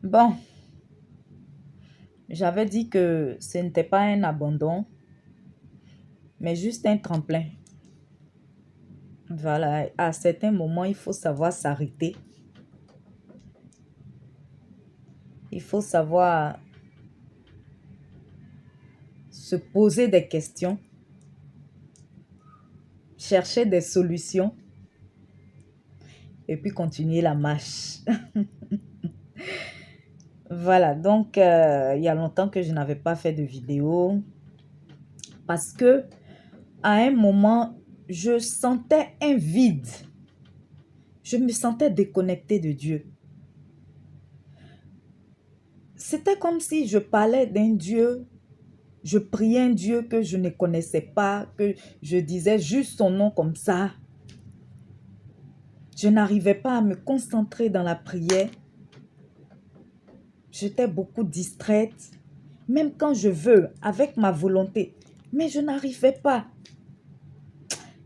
Bon, j'avais dit que ce n'était pas un abandon, mais juste un tremplin. Voilà, à certains moments, il faut savoir s'arrêter. Il faut savoir se poser des questions, chercher des solutions et puis continuer la marche. Voilà, donc il y a longtemps que je n'avais pas fait de vidéo parce que à un moment, je sentais un vide. Je me sentais déconnectée de Dieu. C'était comme si je parlais d'un Dieu, je priais un Dieu que je ne connaissais pas, que je disais juste son nom comme ça. Je n'arrivais pas à me concentrer dans la prière. J'étais beaucoup distraite, même quand je veux, avec ma volonté. Mais je n'arrivais pas.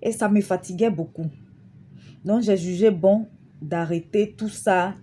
Et ça me fatiguait beaucoup. Donc j'ai jugé bon d'arrêter tout ça.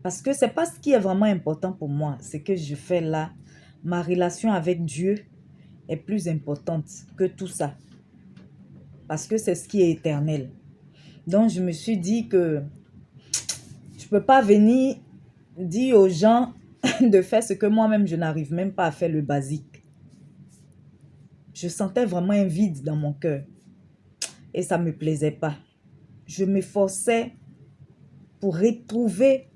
Parce que ce n'est pas ce qui est vraiment important pour moi. Ce que je fais là, ma relation avec Dieu est plus importante que tout ça. Parce que c'est ce qui est éternel. Donc je me suis dit que je ne peux pas venir dire aux gens de faire ce que moi-même je n'arrive même pas à faire le basique. Je sentais vraiment un vide dans mon cœur. Et ça ne me plaisait pas. Je m'efforçais pour retrouver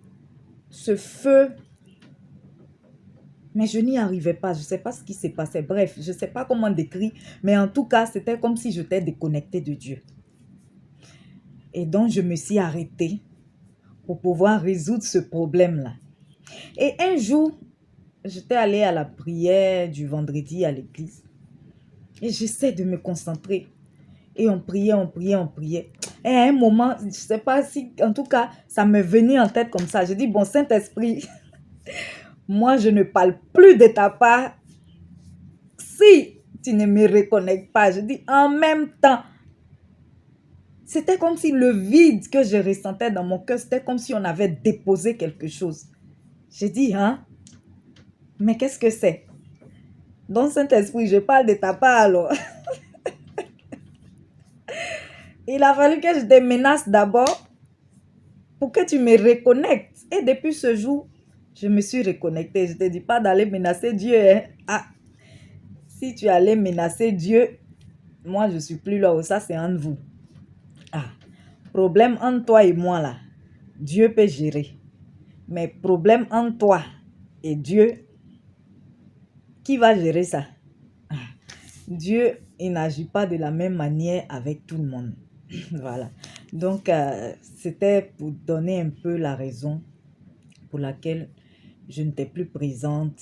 ce feu. Mais je n'y arrivais pas. Je ne sais pas ce qui s'est passé. Bref, je ne sais pas comment décrire. Mais en tout cas, c'était comme si j'étais déconnectée de Dieu. Et donc, je me suis arrêtée pour pouvoir résoudre ce problème-là. Et un jour, j'étais allée à la prière du vendredi à l'église. Et j'essaie de me concentrer. Et on priait, on priait, on priait. Et à un moment, je ne sais pas si, en tout cas, ça me venait en tête comme ça. Je dis, bon, Saint-Esprit, moi, je ne parle plus de ta part si tu ne me reconnectes pas. Je dis, en même temps, c'était comme si le vide que je ressentais dans mon cœur, c'était comme si on avait déposé quelque chose. J'ai dit, hein? Mais qu'est-ce que c'est? Donc, Saint-Esprit, je parle de ta part alors. Il a fallu que je te menace d'abord pour que tu me reconnectes. Et depuis ce jour, je me suis reconnectée. Je ne te dis pas d'aller menacer Dieu. Hein? Ah, si tu allais menacer Dieu, moi, je ne suis plus là. Ça, c'est entre vous. Ah, problème entre toi et moi, là, Dieu peut gérer. Mais problème entre toi et Dieu, qui va gérer ça? Ah, Dieu, il n'agit pas de la même manière avec tout le monde. Voilà. Donc, c'était pour donner un peu la raison pour laquelle je n'étais plus présente.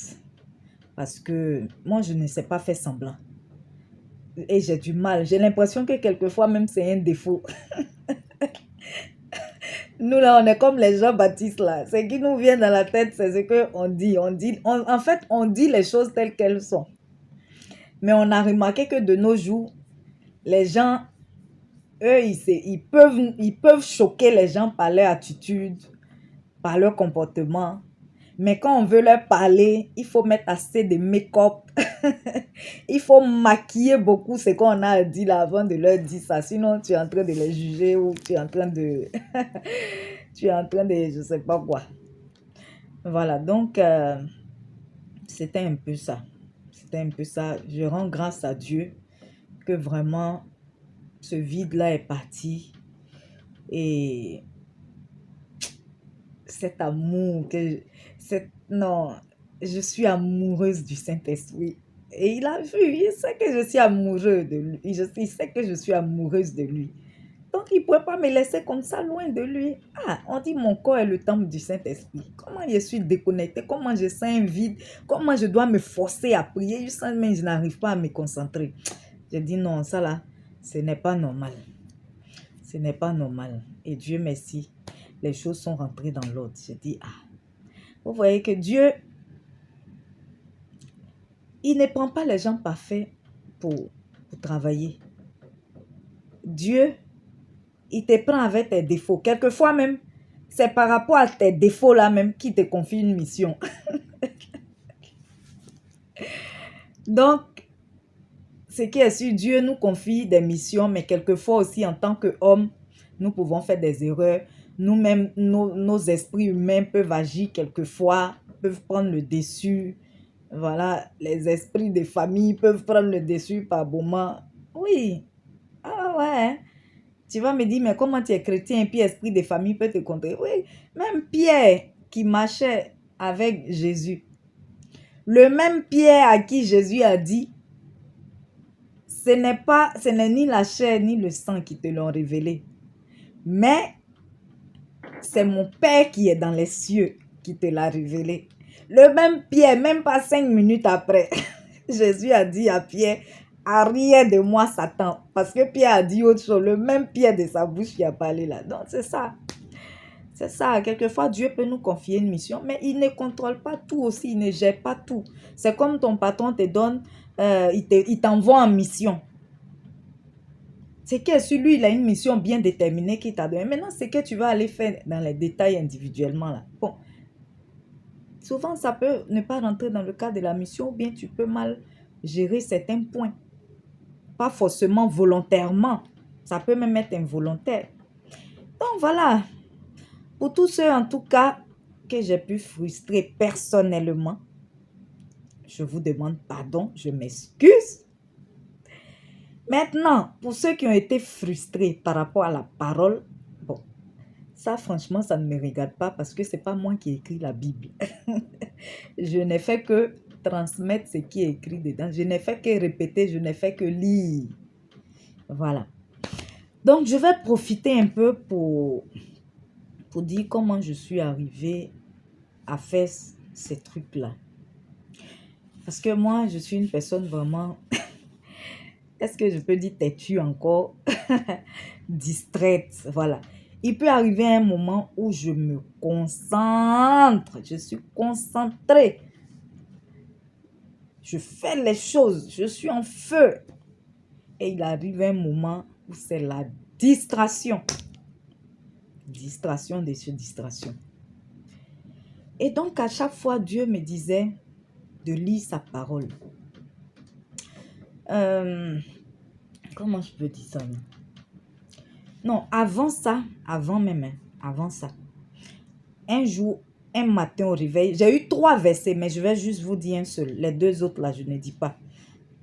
Parce que moi, je ne sais pas faire semblant. Et j'ai du mal. J'ai l'impression que quelquefois, même c'est un défaut. Nous, là, on est comme les Jean-Baptiste, là. Ce qui nous vient dans la tête, c'est ce qu'on dit. En fait, on dit les choses telles qu'elles sont. Mais on a remarqué que de nos jours, les gens, eux, ils peuvent choquer les gens par leur attitude, par leur comportement. Mais quand on veut leur parler, il faut mettre assez de make-up. Il faut maquiller beaucoup ce qu'on a dit là avant de leur dire ça. Sinon, tu es en train de les juger ou tu es en train de... tu es en train de... je sais pas quoi. Voilà, donc, c'était un peu ça. C'était un peu ça. Je rends grâce à Dieu que vraiment, ce vide-là est parti. Et cet amour que... non, je suis amoureuse du Saint-Esprit. Et il a vu, il sait que je suis amoureuse de lui. Il sait que je suis amoureuse de lui. Donc, il ne pourrait pas me laisser comme ça loin de lui. Ah, on dit mon corps est le temple du Saint-Esprit. Comment je suis déconnectée? Comment je sens un vide? Comment je dois me forcer à prier? Je sens même que je n'arrive pas à me concentrer. Je dis non, ça là, ce n'est pas normal. Ce n'est pas normal. Et Dieu merci, les choses sont rentrées dans l'ordre. Je dis, ah, vous voyez que Dieu, il ne prend pas les gens parfaits pour travailler. Dieu, il te prend avec tes défauts. Quelquefois même, c'est par rapport à tes défauts là même qui te confie une mission. Donc, ce qui est sûr, Dieu nous confie des missions, mais quelquefois aussi en tant qu'hommes, nous pouvons faire des erreurs. Nous-mêmes, nos esprits humains peuvent agir quelquefois, peuvent prendre le dessus. Voilà, les esprits des familles peuvent prendre le dessus par moment. Oui, ah ouais. Tu vas me dire, mais comment tu es chrétien, puis esprit des familles peut te contrer. Oui, même Pierre qui marchait avec Jésus. Le même Pierre à qui Jésus a dit, ce n'est ni la chair ni le sang qui te l'ont révélé, mais c'est mon Père qui est dans les cieux qui te l'a révélé. Le même Pierre, même pas 5 minutes après, Jésus a dit à Pierre, arrière de moi Satan, parce que Pierre a dit autre chose, le même Pierre de sa bouche qui a parlé là. Donc c'est ça. C'est ça, quelquefois Dieu peut nous confier une mission, mais il ne contrôle pas tout aussi, il ne gère pas tout. C'est comme ton patron te donne, il t'envoie en mission. C'est que sur lui, il a une mission bien déterminée qu'il t'a donnée. Maintenant, c'est que tu vas aller faire dans les détails individuellement là. Bon, souvent ça peut ne pas rentrer dans le cadre de la mission, ou bien tu peux mal gérer certains points. Pas forcément volontairement, ça peut même être involontaire. Donc voilà. Pour tous ceux, en tout cas, que j'ai pu frustrer personnellement, je vous demande pardon, je m'excuse. Maintenant, pour ceux qui ont été frustrés par rapport à la parole, bon, ça franchement, ça ne me regarde pas parce que ce n'est pas moi qui ai écrit la Bible. Je n'ai fait que transmettre ce qui est écrit dedans. Je n'ai fait que répéter, je n'ai fait que lire. Voilà. Donc, je vais profiter un peu pour dire comment je suis arrivée à faire ces trucs-là. Parce que moi, je suis une personne vraiment, est-ce que je peux dire têtue encore, distraite, voilà. Il peut arriver un moment où je me concentre, je suis concentrée. Je fais les choses, je suis en feu. Et il arrive un moment où c'est la distraction. Distraction, distraction. Et donc, à chaque fois, Dieu me disait de lire sa parole. Comment je peux dire ça? Non, avant ça, avant ça. Un jour, un matin au réveil, j'ai eu 3 versets, mais je vais juste vous dire un seul. Les 2 autres là, je ne dis pas.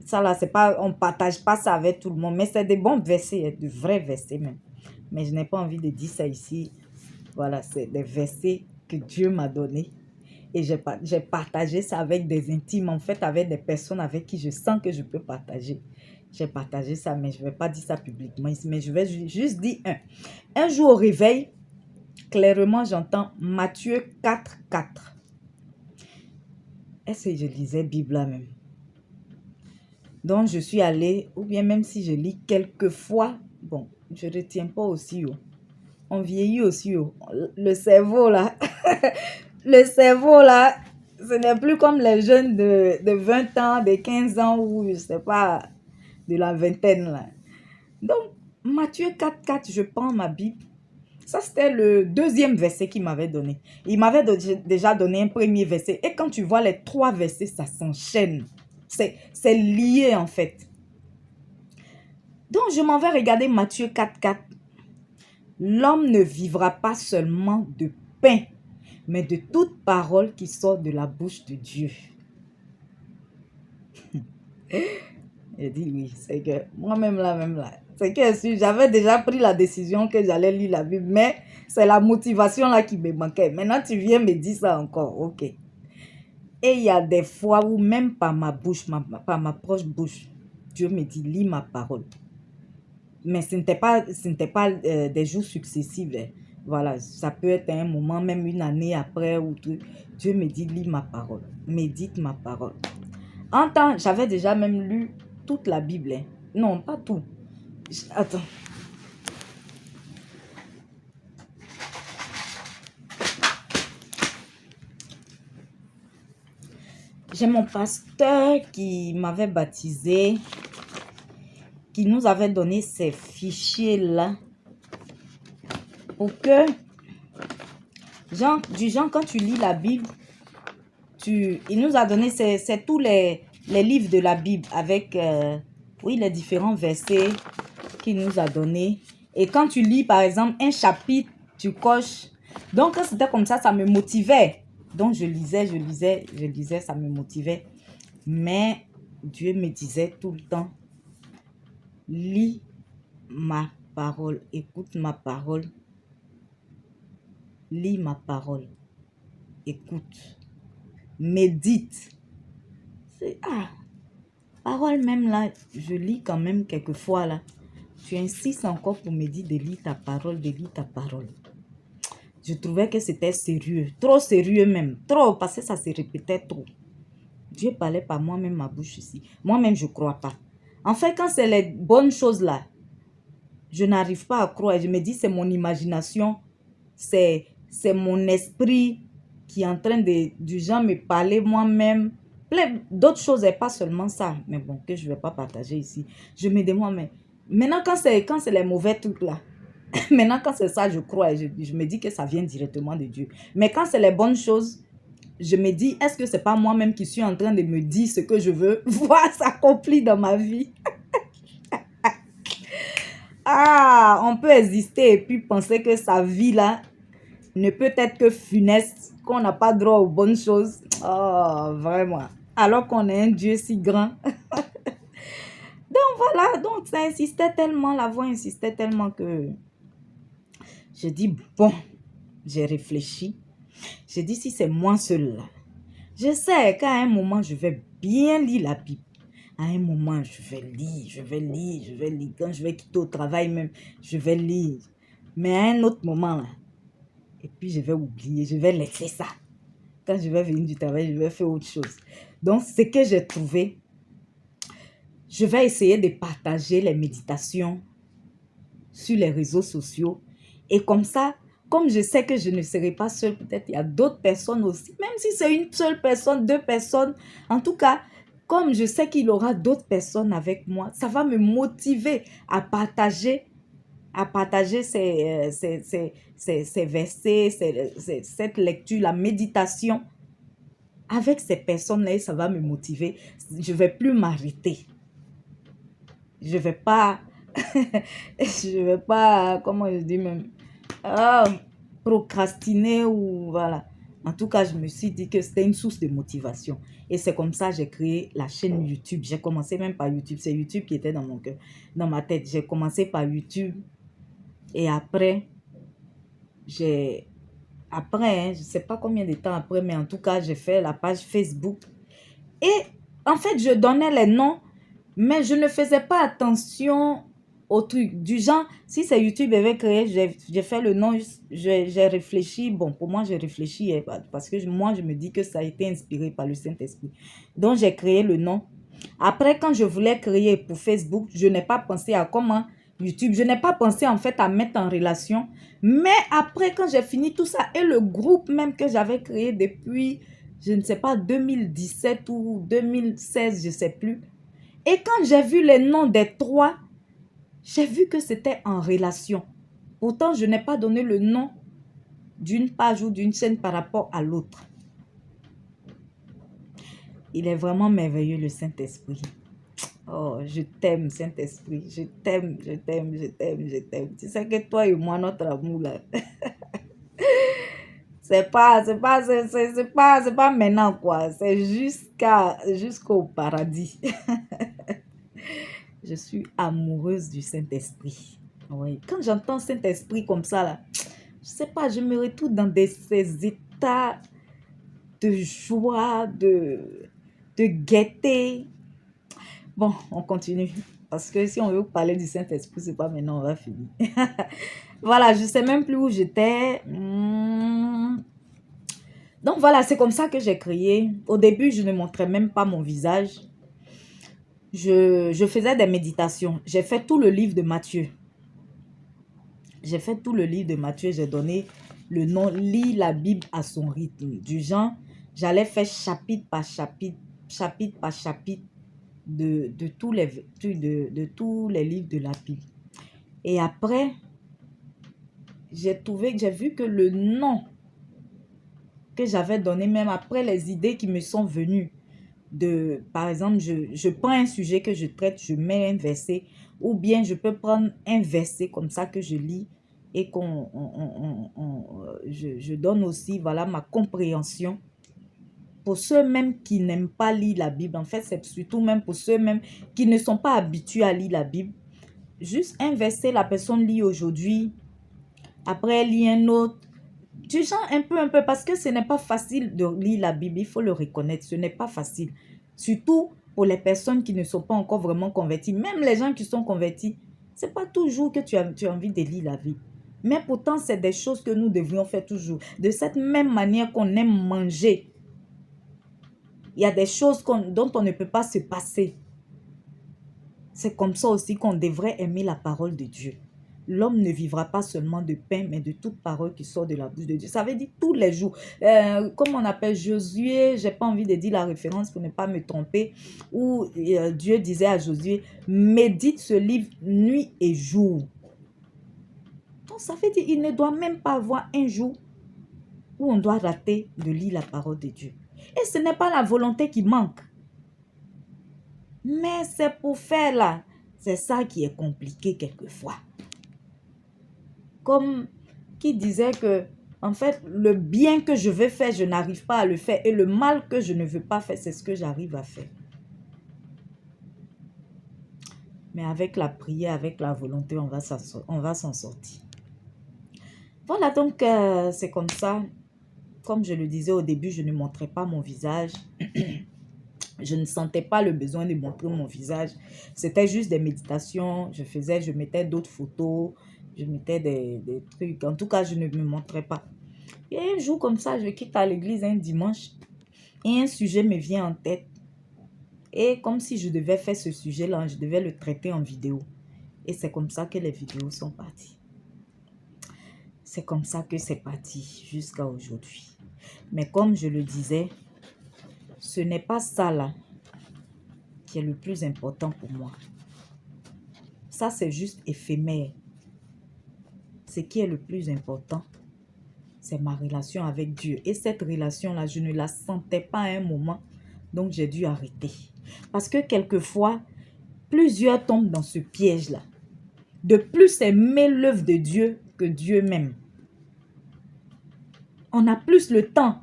Ça là, c'est pas, on ne partage pas ça avec tout le monde, mais c'est des bons versets, de vrais versets même. Mais je n'ai pas envie de dire ça ici. Voilà, c'est des versets que Dieu m'a donnés. Et j'ai partagé ça avec des intimes, en fait, avec des personnes avec qui je sens que je peux partager. J'ai partagé ça, mais je ne vais pas dire ça publiquement ici, mais je vais juste dire un. Un jour au réveil, clairement, j'entends Matthieu 4, 4. Est-ce que je lisais Bible là même? Donc, je suis allée, ou bien même si je lis quelques fois, bon, je ne retiens pas aussi. Oh. On vieillit aussi. Oh. Le cerveau là, le cerveau là, ce n'est plus comme les jeunes de 20 ans, de 15 ans ou je ne sais pas, de la vingtaine là. Donc, Matthieu 4, 4, je prends ma Bible. Ça, c'était le 2e verset qu'il m'avait donné. Il m'avait déjà donné un premier verset. Et quand tu vois les 3 versets, ça s'enchaîne. C'est lié en fait. Donc, je m'en vais regarder Matthieu 4, 4. L'homme ne vivra pas seulement de pain, mais de toute parole qui sort de la bouche de Dieu. J'ai dit oui, c'est que moi-même là, c'est que j'avais déjà pris la décision que j'allais lire la Bible, mais c'est la motivation là qui me manquait. Maintenant, tu viens me dire ça encore, ok. Et il y a des fois où même par ma bouche, par ma proche bouche, Dieu me dit, lis ma parole. Mais ce n'était pas des jours successifs. Hein. Voilà, ça peut être un moment, même une année après ou tout. Dieu me dit, lis ma parole, médite ma parole. En temps, j'avais déjà même lu toute la Bible. Hein. Non, pas tout. Attends. J'ai mon pasteur qui m'avait baptisé, qui nous avait donné ces fichiers-là pour que Genre, du genre, quand tu lis la Bible, il nous a donné, c'est tous les livres de la Bible avec, oui, les différents versets qu'il nous a donnés. Et quand tu lis, par exemple, un chapitre, tu coches. Donc, quand c'était comme ça me motivait. Donc, je lisais, ça me motivait. Mais Dieu me disait tout le temps, lis ma parole, écoute ma parole, lis ma parole, écoute, médite. Parole même là, je lis quand même quelquefois là. Tu insistes encore pour me dire de lire ta parole, de lire ta parole. Je trouvais que c'était sérieux, trop sérieux même, trop, parce que ça se répétait trop. Dieu parlait par moi-même, ma bouche ici. Moi-même, je ne crois pas. En fait, quand c'est les bonnes choses là, je n'arrive pas à croire. Je me dis, c'est mon imagination, c'est mon esprit qui est en train du genre me parler moi-même. Plein d'autres choses et pas seulement ça. Mais bon, que je ne vais pas partager ici. Je me demande, mais maintenant, quand c'est les mauvais trucs là, maintenant, quand c'est ça, je crois. Je me dis que ça vient directement de Dieu. Mais quand c'est les bonnes choses, je me dis, est-ce que c'est pas moi-même qui suis en train de me dire ce que je veux voir s'accomplir dans ma vie? Ah, on peut exister et puis penser que sa vie là ne peut être que funeste, qu'on n'a pas droit aux bonnes choses. Oh, vraiment. Alors qu'on est un Dieu si grand. Donc voilà, donc ça insistait tellement, la voix insistait tellement que je dis, bon, j'ai réfléchi. J'ai dit, si c'est moi seul là, je sais qu'à un moment, je vais bien lire la Bible. À un moment, je vais lire. Quand je vais quitter au travail même, je vais lire. Mais à un autre moment, là, et puis je vais oublier, je vais laisser ça. Quand je vais venir du travail, je vais faire autre chose. Donc, ce que j'ai trouvé, je vais essayer de partager les méditations sur les réseaux sociaux. Et comme ça, comme je sais que je ne serai pas seule, peut-être il y a d'autres personnes aussi. Même si c'est une seule personne, deux personnes. En tout cas, comme je sais qu'il y aura d'autres personnes avec moi, ça va me motiver à partager ces versets, cette lecture, la méditation avec ces personnes-là, et ça va me motiver. Je ne vais plus m'arrêter. Je ne vais pas, comment je dis même, procrastiner ou voilà. En tout cas, je me suis dit que c'était une source de motivation. Et c'est comme ça que j'ai créé la chaîne YouTube. J'ai commencé même par YouTube. C'est YouTube qui était dans mon cœur, dans ma tête. J'ai commencé par YouTube. Et après, je ne sais pas combien de temps après, mais en tout cas, j'ai fait la page Facebook. Et en fait, je donnais les noms, mais je ne faisais pas attention au truc. Du genre, si c'est YouTube avait créé, j'ai fait le nom, j'ai réfléchi. Bon, pour moi, j'ai réfléchi parce que moi, je me dis que ça a été inspiré par le Saint-Esprit. Donc, j'ai créé le nom. Après, quand je voulais créer pour Facebook, je n'ai pas pensé à comment YouTube. Je n'ai pas pensé en fait à mettre en relation. Mais après, quand j'ai fini tout ça et le groupe même que j'avais créé depuis, je ne sais pas, 2017 ou 2016, je ne sais plus. Et quand j'ai vu les noms des trois, j'ai vu que c'était en relation. Pourtant, je n'ai pas donné le nom d'une page ou d'une chaîne par rapport à l'autre. Il est vraiment merveilleux, le Saint-Esprit. Oh, je t'aime, Saint-Esprit. Je t'aime, je t'aime, je t'aime, je t'aime. Tu sais que toi et moi, notre amour, là, c'est pas maintenant, quoi. C'est jusqu'au paradis. Je suis amoureuse du Saint-Esprit. Oui. Quand j'entends Saint-Esprit comme ça, là, je sais pas, je me retrouve dans ces états de joie, de gaieté. Bon, on continue. Parce que si on veut parler du Saint-Esprit, c'est pas maintenant, on va finir. Voilà, je sais même plus où j'étais. Donc voilà, c'est comme ça que j'ai créé. Au début, je ne montrais même pas mon visage. Je faisais des méditations. J'ai fait tout le livre de Matthieu. J'ai fait tout le livre de Matthieu. J'ai donné le nom « Lis la Bible à son rythme ». Du genre, j'allais faire chapitre par chapitre de tous les livres de la Bible. Et après, j'ai vu que le nom que j'avais donné, même après les idées qui me sont venues. Par exemple, je prends un sujet que je traite, je mets un verset, ou bien je peux prendre un verset comme ça que je lis et je donne aussi, voilà, ma compréhension. Pour ceux même qui n'aiment pas lire la Bible, en fait, c'est surtout même pour ceux même qui ne sont pas habitués à lire la Bible. Juste un verset, la personne lit aujourd'hui, après elle lit un autre. Tu changes un peu, parce que ce n'est pas facile de lire la Bible, il faut le reconnaître, ce n'est pas facile. Surtout pour les personnes qui ne sont pas encore vraiment converties. Même les gens qui sont convertis, ce n'est pas toujours que tu as envie de lire la Bible. Mais pourtant, c'est des choses que nous devrions faire toujours. De cette même manière qu'on aime manger, il y a des choses dont on ne peut pas se passer. C'est comme ça aussi qu'on devrait aimer la parole de Dieu. L'homme ne vivra pas seulement de pain, mais de toute parole qui sort de la bouche de Dieu. Ça veut dire tous les jours. Comme on appelle Josué, je n'ai pas envie de dire la référence pour ne pas me tromper, où Dieu disait à Josué, médite ce livre nuit et jour. Donc ça veut dire qu'il ne doit même pas avoir un jour où on doit rater de lire la parole de Dieu. Et ce n'est pas la volonté qui manque. Mais c'est pour faire là. C'est ça qui est compliqué quelquefois. Comme qui disait que, en fait, le bien que je veux faire, je n'arrive pas à le faire. Et le mal que je ne veux pas faire, c'est ce que j'arrive à faire. Mais avec la prière, avec la volonté, on va s'en sortir. Voilà, donc c'est comme ça. Comme je le disais au début, je ne montrais pas mon visage. Je ne sentais pas le besoin de montrer mon visage. C'était juste des méditations. Je mettais d'autres photos. Je mettais des trucs. En tout cas, je ne me montrais pas. Et un jour comme ça, je quitte à l'église un dimanche. Et un sujet me vient en tête. Et comme si je devais faire ce sujet-là, je devais le traiter en vidéo. Et c'est comme ça que les vidéos sont parties. C'est comme ça que c'est parti jusqu'à aujourd'hui. Mais comme je le disais, ce n'est pas ça là qui est le plus important pour moi. Ça, c'est juste éphémère. Ce qui est le plus important, c'est ma relation avec Dieu. Et cette relation-là, je ne la sentais pas à un moment. Donc, j'ai dû arrêter. Parce que quelquefois, plusieurs tombent dans ce piège-là. De plus aimer l'œuvre de Dieu que Dieu même. On a plus le temps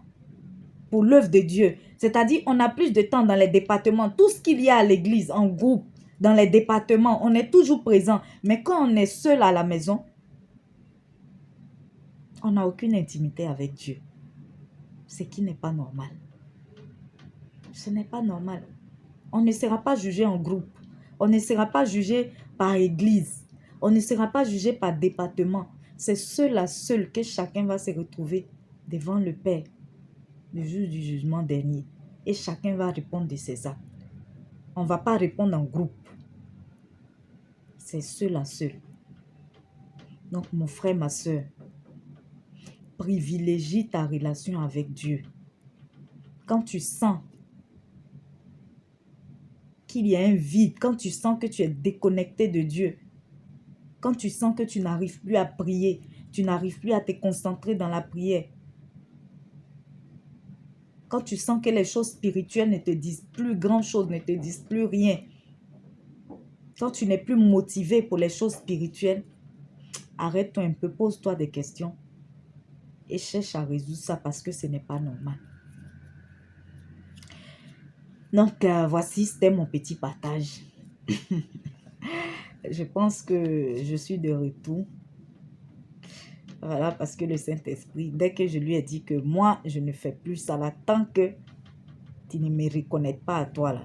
pour l'œuvre de Dieu. C'est-à-dire, on a plus de temps dans les départements. Tout ce qu'il y a à l'église, en groupe, dans les départements, on est toujours présent. Mais quand on est seul à la maison, on n'a aucune intimité avec Dieu. Ce qui n'est pas normal. Ce n'est pas normal. On ne sera pas jugé en groupe. On ne sera pas jugé par église. On ne sera pas jugé par département. C'est seul à seul que chacun va se retrouver devant le Père, le jour du jugement dernier. Et chacun va répondre de ses actes. On ne va pas répondre en groupe. C'est seul à seul. Donc, mon frère, ma soeur, privilégie ta relation avec Dieu. Quand tu sens qu'il y a un vide, quand tu sens que tu es déconnecté de Dieu, quand tu sens que tu n'arrives plus à prier, tu n'arrives plus à te concentrer dans la prière, quand tu sens que les choses spirituelles ne te disent plus grand-chose, ne te disent plus rien, quand tu n'es plus motivé pour les choses spirituelles, arrête-toi un peu, pose-toi des questions et cherche à résoudre ça parce que ce n'est pas normal. Donc, voici, c'était mon petit partage. Je pense que je suis de retour. Voilà, parce que le Saint-Esprit, dès que je lui ai dit que moi, je ne fais plus ça là, tant que tu ne me reconnais pas à toi là.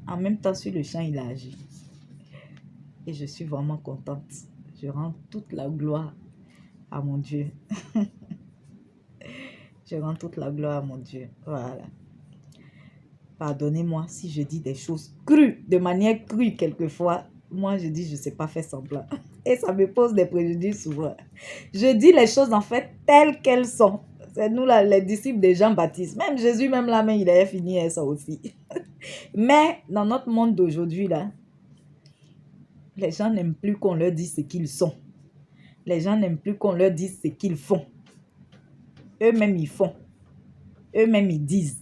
En même temps, sur le champ, il a agi. Et je suis vraiment contente. Je rends toute la gloire à mon Dieu. Je rends toute la gloire à mon Dieu. Voilà. Pardonnez-moi si je dis des choses crues, de manière crue quelquefois. Moi, je dis, je ne sais pas faire semblant. Et ça me pose des préjudices souvent. Je dis les choses en fait telles qu'elles sont. C'est nous, là, les disciples de Jean-Baptiste. Même Jésus, même la main, il avait fini ça aussi. Mais dans notre monde d'aujourd'hui, là, les gens n'aiment plus qu'on leur dise ce qu'ils sont. Les gens n'aiment plus qu'on leur dise ce qu'ils font. Eux-mêmes, ils font. eux-mêmes, ils disent.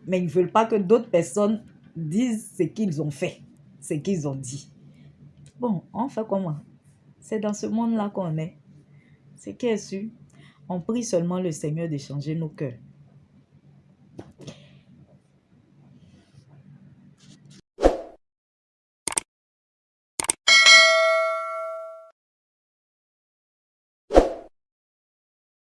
Mais ils ne veulent pas que d'autres personnes disent ce qu'ils ont fait, ce qu'ils ont dit. Bon, on fait comment? C'est dans ce monde-là qu'on est. Ce qui est sûr, on prie seulement le Seigneur de changer nos cœurs.